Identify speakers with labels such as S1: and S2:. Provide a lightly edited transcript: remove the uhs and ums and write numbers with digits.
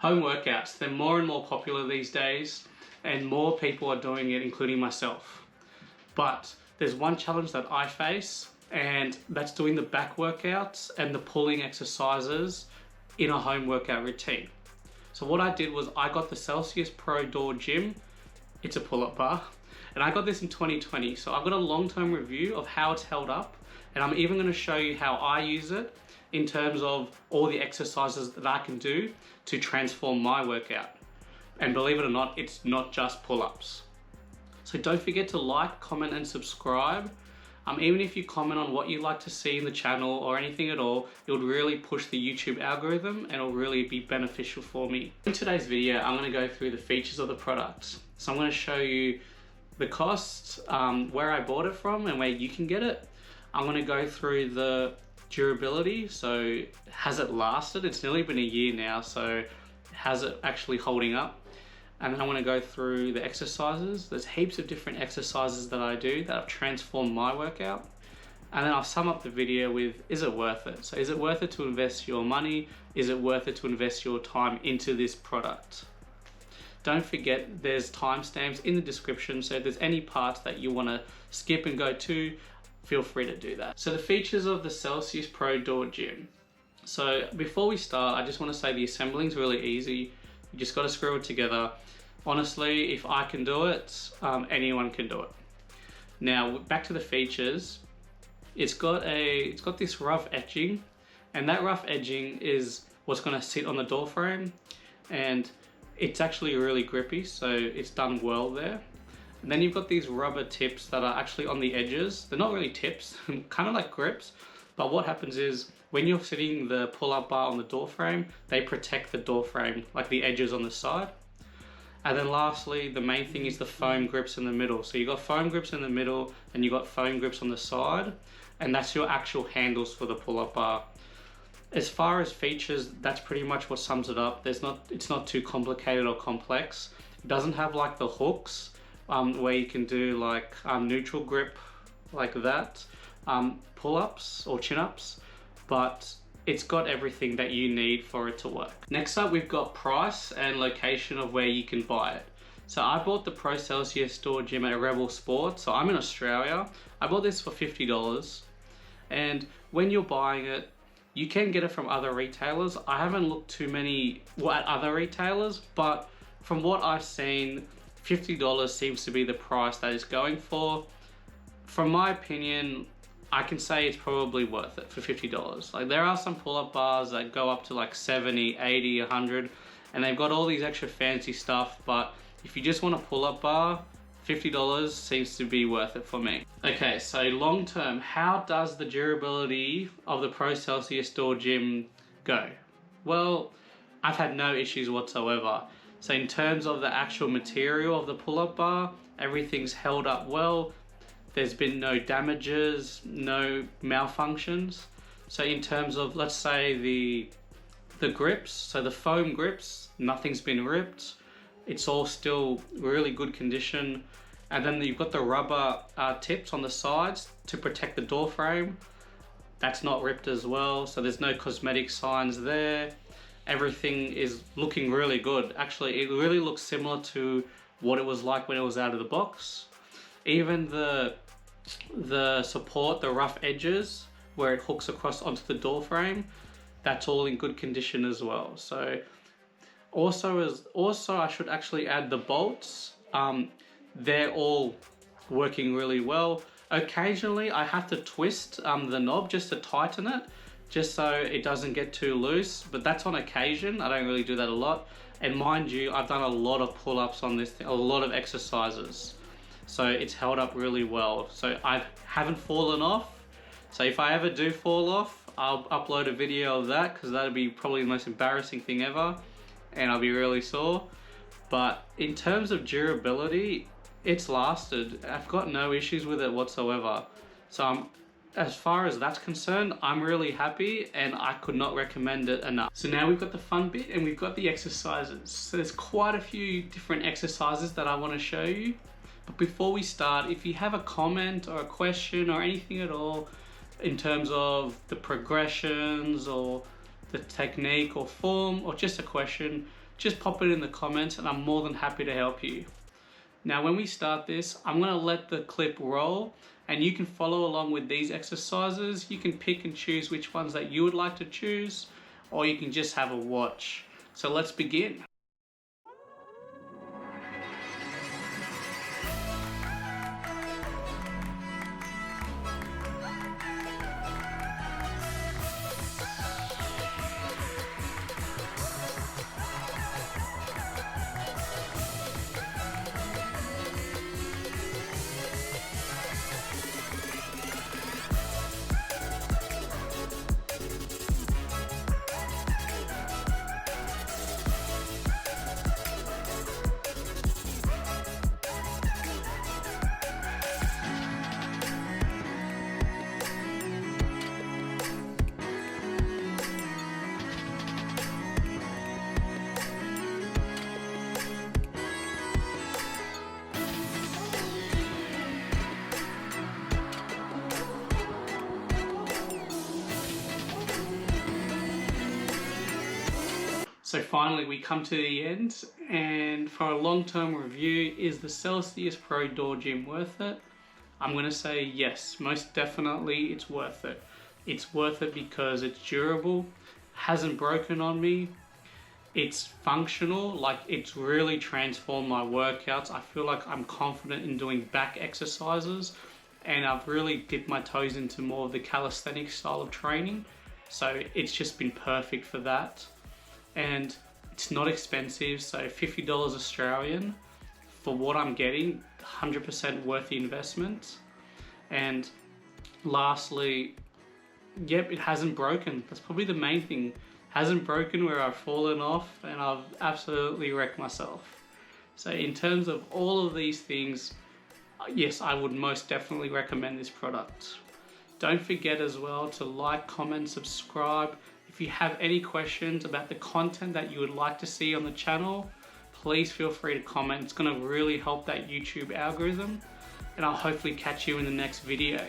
S1: Home workouts, they're more and more popular these days, and more people are doing it, including myself. But there's one challenge that I face, and that's doing the back workouts and the pulling exercises in a home workout routine. So what I did was I got the Celsius Pro Door Gym. It's a pull-up bar, and I got this in 2020. So I've got a long-term review of how it's held up, and I'm even going to show you how I use it in terms of all the exercises that I can do to transform my workout. And believe it or not, it's not just pull-ups. So don't forget to like, comment, and subscribe. Even if you comment on what you'd like to see in the channel or anything at all, it would really push the YouTube algorithm and it'll really be beneficial for me. In today's video, I'm going to go through the features of the product. So I'm going to show you the cost, where I bought it from and where you can get it. I'm going to go through the durability, so has it lasted? It's nearly been a year now, so has it actually holding up? And then I want to go through the exercises. There's heaps of different exercises that I do that have transformed my workout. And then I'll sum up the video with, is it worth it? So is it worth it to invest your money? Is it worth it to invest your time into this product? Don't forget, there's timestamps in the description, so if there's any parts that you want to skip and go to, feel free to do that. So the features of the Celsius Pro Door Gym. So before we start, I just want to say the assembling is really easy. You just got to screw it together. Honestly, if I can do it, anyone can do it. Now, back to the features. It's got this rough edging, and that rough edging is what's going to sit on the door frame, and it's actually really grippy, so it's done well there. And then you've got these rubber tips that are actually on the edges. They're not really tips, kind of like grips, but what happens is when you're sitting the pull-up bar on the door frame, they protect the door frame, like the edges on the side. And then lastly, the main thing is the foam grips in the middle. So you've got foam grips in the middle and you've got foam grips on the side, and that's your actual handles for the pull-up bar. As far as features, that's pretty much what sums it up. It's not too complicated or complex. It doesn't have like the hooks where you can do like neutral grip like that, pull-ups or chin-ups, but it's got everything that you need for it to work. Next up, we've got price and location of where you can buy it. So I bought the Pro Celsius Door Gym at Rebel Sport. So I'm in Australia. I bought this for $50. And when you're buying it, you can get it from other retailers. I haven't looked too many at other retailers, but from what I've seen, $50 seems to be the price that it's going for. From my opinion, I can say it's probably worth it for $50. Like, there are some pull-up bars that go up to like 70, 80, 100, and they've got all these extra fancy stuff, but if you just want a pull-up bar, $50 seems to be worth it for me. Okay, so long-term, how does the durability of the Pro Celsius Door Gym go? Well, I've had no issues whatsoever. So in terms of the actual material of the pull-up bar, everything's held up well. There's been no damages, no malfunctions. So in terms of, let's say the grips, so the foam grips, nothing's been ripped. It's all still really good condition. And then you've got the rubber tips on the sides to protect the door frame. That's not ripped as well. So there's no cosmetic signs there. Everything is looking really good. Actually, it really looks similar to what it was like when it was out of the box. Even the support, the rough edges where it hooks across onto the door frame, that's all in good condition as well. So also I should actually add the bolts. They're all working really well. Occasionally I have to twist the knob just to tighten it, just so it doesn't get too loose, but that's on occasion. I don't really do that a lot. And mind you, I've done a lot of pull-ups on this thing, a lot of exercises. So it's held up really well. So I haven't fallen off. So if I ever do fall off, I'll upload a video of that, because that'd be probably the most embarrassing thing ever, and I'll be really sore. But in terms of durability, it's lasted. I've got no issues with it whatsoever. So as far as that's concerned, I'm really happy, and I could not recommend it enough. So now we've got the fun bit and we've got the exercises. So there's quite a few different exercises that I want to show you. But before we start, if you have a comment or a question or anything at all in terms of the progressions or the technique or form, or just a question, just pop it in the comments and I'm more than happy to help you. Now when we start this, I'm going to let the clip roll and you can follow along with these exercises. You can pick and choose which ones that you would like to choose, or you can just have a watch. So let's begin. So finally we come to the end, and for a long-term review, is the Celsius Pro Door Gym worth it? I'm going to say yes, most definitely it's worth it. It's worth it because it's durable, hasn't broken on me, it's functional, like it's really transformed my workouts. I feel like I'm confident in doing back exercises, and I've really dipped my toes into more of the calisthenics style of training. So it's just been perfect for that. And it's not expensive, so $50 Australian for what I'm getting, 100% worth the investment. And lastly, yep, it hasn't broken. That's probably the main thing. Hasn't broken where I've fallen off and I've absolutely wrecked myself. So in terms of all of these things, yes, I would most definitely recommend this product. Don't forget as well to like, comment, subscribe. If you have any questions about the content that you would like to see on the channel, please feel free to comment. It's going to really help that YouTube algorithm, and I'll hopefully catch you in the next video.